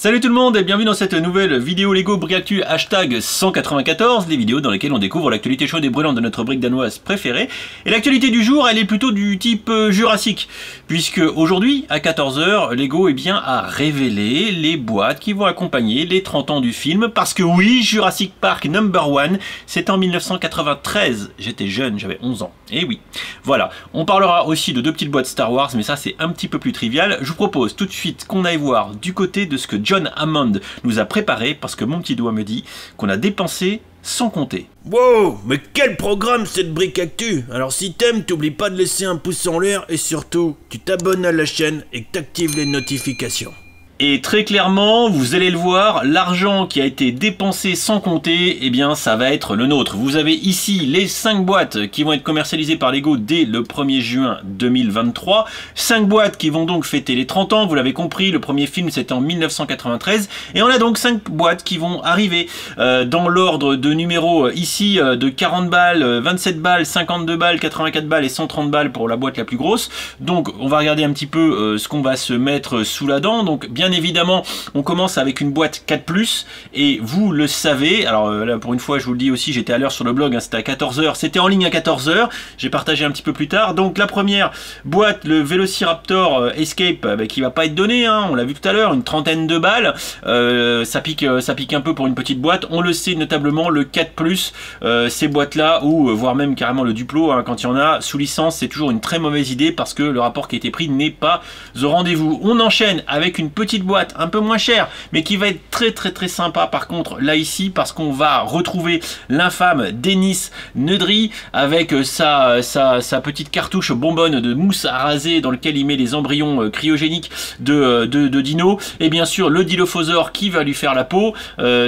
Salut tout le monde et bienvenue dans cette nouvelle vidéo Lego Brick Actu hashtag 194, les vidéos dans lesquelles on découvre l'actualité chaude et brûlante de notre brique danoise préférée. Et l'actualité du jour, elle est plutôt du type Jurassic, puisque aujourd'hui, à 14 h, Lego a révélé les boîtes qui vont accompagner les 30 ans du film, parce que oui, Jurassic Park #1, c'est en 1993, j'étais jeune, j'avais 11 ans, et oui. Voilà, on parlera aussi de deux petites boîtes Star Wars, mais ça c'est un petit peu plus trivial. Je vous propose tout de suite qu'on aille voir du côté de ce que John Hammond nous a préparé, parce que mon petit doigt me dit qu'on a dépensé sans compter. Wow, mais quel programme cette brique actu! Alors si t'aimes, t'oublies pas de laisser un pouce en l'air et surtout, tu t'abonnes à la chaîne et que t'actives les notifications. Et très clairement, vous allez le voir, l'argent qui a été dépensé sans compter, eh bien ça va être le nôtre. Vous avez ici les 5 boîtes qui vont être commercialisées par Lego dès le 1er juin 2023. 5 boîtes qui vont donc fêter les 30 ans, vous l'avez compris, le premier film c'était en 1993. Et on a donc 5 boîtes qui vont arriver dans l'ordre de numéros ici de 40 balles, 27 balles, 52 balles, 84 balles et 130 balles pour la boîte la plus grosse. Donc on va regarder un petit peu ce qu'on va se mettre sous la dent. Donc bien évidemment, on commence avec une boîte 4+, et vous le savez, alors là pour une fois je vous le dis aussi, j'étais à l'heure sur le blog, hein, c'était à 14 h, c'était en ligne à 14 h, j'ai partagé un petit peu plus tard. Donc la première boîte, le Velociraptor Escape, qui va pas être donné, hein, on l'a vu tout à l'heure, une trentaine de balles, ça pique un peu pour une petite boîte, on le sait notablement, le 4+, ces boîtes là, ou voire même carrément le Duplo, hein, quand il y en a, sous licence, c'est toujours une très mauvaise idée, parce que le rapport qui a été pris n'est pas au rendez-vous. On enchaîne avec une petite boîte un peu moins chère, mais qui va être très sympa par contre là ici, parce qu'on va retrouver l'infâme Dennis Nedry avec sa petite cartouche bonbonne de mousse à raser dans lequel il met les embryons cryogéniques de dino, et bien sûr le Dilophosaure qui va lui faire la peau.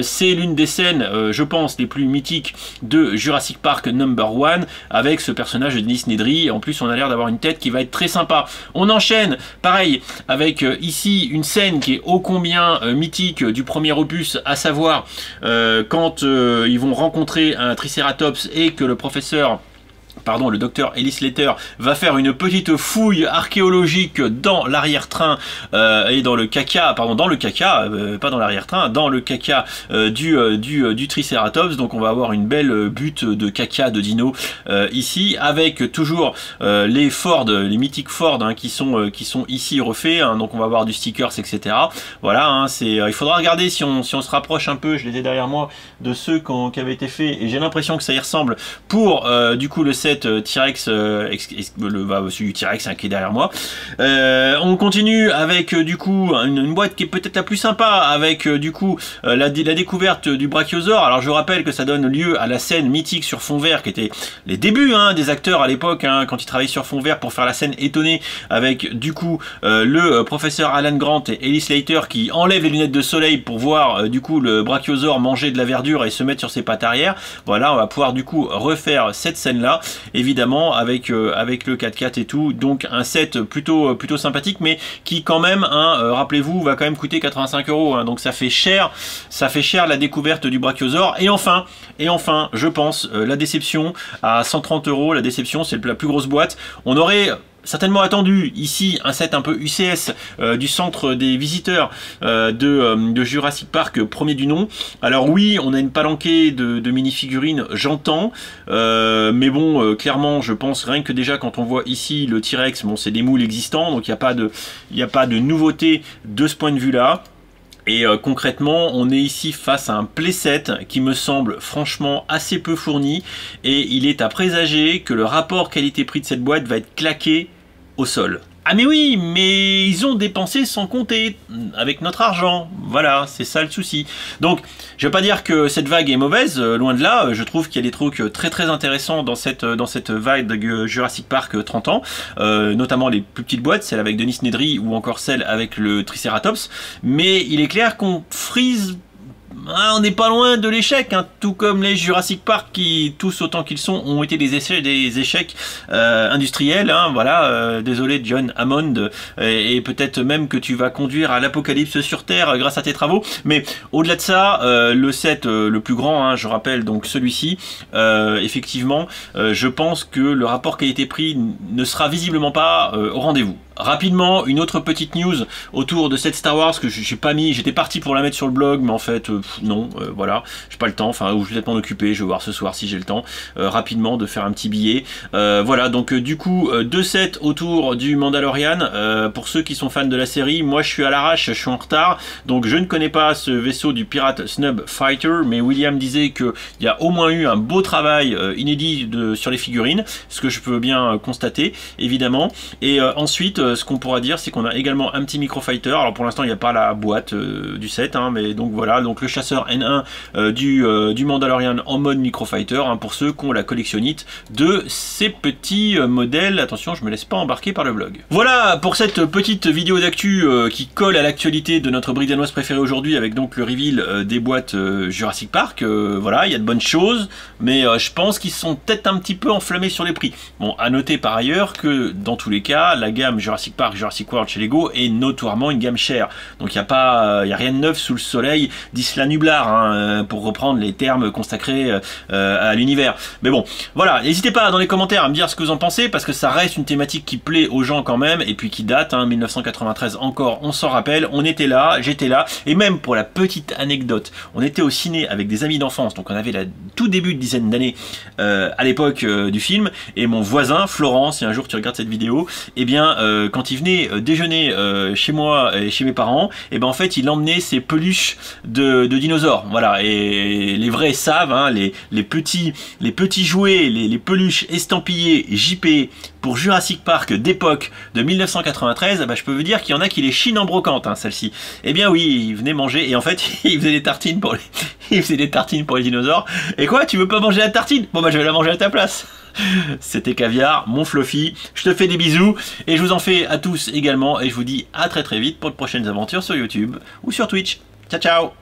C'est l'une des scènes je pense les plus mythiques de Jurassic Park #1 avec ce personnage de Dennis Nedry. En plus on a l'air d'avoir une tête qui va être très sympa. On enchaîne pareil avec ici une scène qui est ô combien mythique du premier opus, à savoir quand ils vont rencontrer un Triceratops et que le docteur Ellis Slater va faire une petite fouille archéologique dans l'arrière-train et dans le caca, pas dans l'arrière-train, dans le caca du Triceratops. Donc on va avoir une belle butte de caca de dino ici, avec toujours les Ford, les mythiques Ford, hein, qui sont ici refaits, hein. Donc on va avoir du stickers, etc. Voilà, hein, il faudra regarder si on se rapproche un peu, je les ai derrière moi, de ceux qui avaient été faits, et j'ai l'impression que ça y ressemble pour du coup le set T-Rex, celui du T-Rex, hein, qui est derrière moi. On continue avec du coup une boîte qui est peut-être la plus sympa, avec du coup la découverte du Brachiosaure. Alors je rappelle que ça donne lieu à la scène mythique sur fond vert, qui était les débuts, hein, des acteurs à l'époque, hein, quand ils travaillaient sur fond vert pour faire la scène étonnée, avec du coup le professeur Alan Grant et Ellis Slater qui enlèvent les lunettes de soleil pour voir du coup le Brachiosaure manger de la verdure et se mettre sur ses pattes arrière. Voilà, on va pouvoir du coup refaire cette scène là, évidemment avec le 4x4 et tout. Donc un set plutôt sympathique, mais qui quand même, hein, rappelez-vous, va quand même coûter 85 €, hein, donc ça fait cher la découverte du Brachiosaure. Et enfin je pense la déception à 130 €. La déception, c'est la plus grosse boîte. On aurait certainement attendu ici un set un peu UCS du centre des visiteurs de Jurassic Park premier du nom. Alors oui, on a une palanquée de mini-figurines, j'entends, mais bon, clairement je pense rien que déjà quand on voit ici le T-Rex, bon c'est des moules existants, donc il n'y a pas de nouveauté de ce point de vue là. Et concrètement, on est ici face à un playset qui me semble franchement assez peu fourni, et il est à présager que le rapport qualité-prix de cette boîte va être claqué au sol. Ah mais oui, mais ils ont dépensé sans compter, avec notre argent, voilà, c'est ça le souci. Donc, je vais pas dire que cette vague est mauvaise, loin de là, je trouve qu'il y a des trucs très intéressants dans cette vague de Jurassic Park 30 ans, notamment les plus petites boîtes, celle avec Dennis Nedry ou encore celle avec le Triceratops, mais il est clair qu'on frise. On n'est pas loin de l'échec, hein, tout comme les Jurassic Park qui, tous autant qu'ils sont, ont été des échecs industriels, hein, voilà, désolé John Hammond, et peut-être même que tu vas conduire à l'apocalypse sur Terre grâce à tes travaux, mais au-delà de ça, le set le plus grand, hein, je rappelle donc celui-ci, effectivement, je pense que le rapport qualité-prix ne sera visiblement pas au rendez-vous. Rapidement, une autre petite news autour de cette Star Wars que j'ai pas mis, j'étais parti pour la mettre sur le blog, mais en fait non, voilà, j'ai pas le temps, enfin, ou je vais peut-être m'en occuper, je vais voir ce soir si j'ai le temps, rapidement de faire un petit billet. Voilà, donc du coup, 2 sets autour du Mandalorian, pour ceux qui sont fans de la série, moi je suis à l'arrache, je suis en retard, donc je ne connais pas ce vaisseau du pirate Snub Fighter, mais William disait qu'il y a au moins eu un beau travail inédit sur les figurines, ce que je peux bien constater, évidemment, et ensuite, ce qu'on pourra dire, c'est qu'on a également un petit microfighter. Alors pour l'instant il n'y a pas la boîte du set, hein, mais donc voilà, donc le chasseur N1 du Mandalorian en mode microfighter, hein, pour ceux qui ont la collectionnite de ces petits modèles. Attention, je me laisse pas embarquer par le blog. Voilà pour cette petite vidéo d'actu qui colle à l'actualité de notre brique danoise préférée aujourd'hui, avec donc le reveal des boîtes Jurassic Park. Voilà, il y a de bonnes choses, mais je pense qu'ils sont peut-être un petit peu enflammés sur les prix. Bon, à noter par ailleurs que dans tous les cas, la gamme Jurassic Park, Jurassic World chez Lego est notoirement une gamme chère. Donc il n'y a rien de neuf sous le soleil d'Isla Nublar, hein, pour reprendre les termes consacrés à l'univers. Mais bon, voilà, n'hésitez pas dans les commentaires à me dire ce que vous en pensez, parce que ça reste une thématique qui plaît aux gens quand même, et puis qui date, hein, 1993 encore, on s'en rappelle, on était là, j'étais là, et même pour la petite anecdote, on était au ciné avec des amis d'enfance, donc on avait la tout début de dizaine d'années à l'époque du film, et mon voisin, Florent, si un jour tu regardes cette vidéo, eh bien quand il venait déjeuner chez moi et chez mes parents, et ben en fait il emmenait ses peluches de dinosaures, voilà, et les vrais savent, hein, les petits jouets, les peluches estampillées JP pour Jurassic Park d'époque de 1993, bah, je peux vous dire qu'il y en a qui les chinent en brocante, hein, celle-ci. Eh bien oui, ils venaient manger, et en fait ils faisaient des tartines pour les dinosaures. Et quoi, tu veux pas manger la tartine? Bon bah je vais la manger à ta place. C'était Caviar, mon Fluffy, je te fais des bisous, et je vous en fais à tous également, et je vous dis à très vite pour de prochaines aventures sur YouTube ou sur Twitch. Ciao ciao.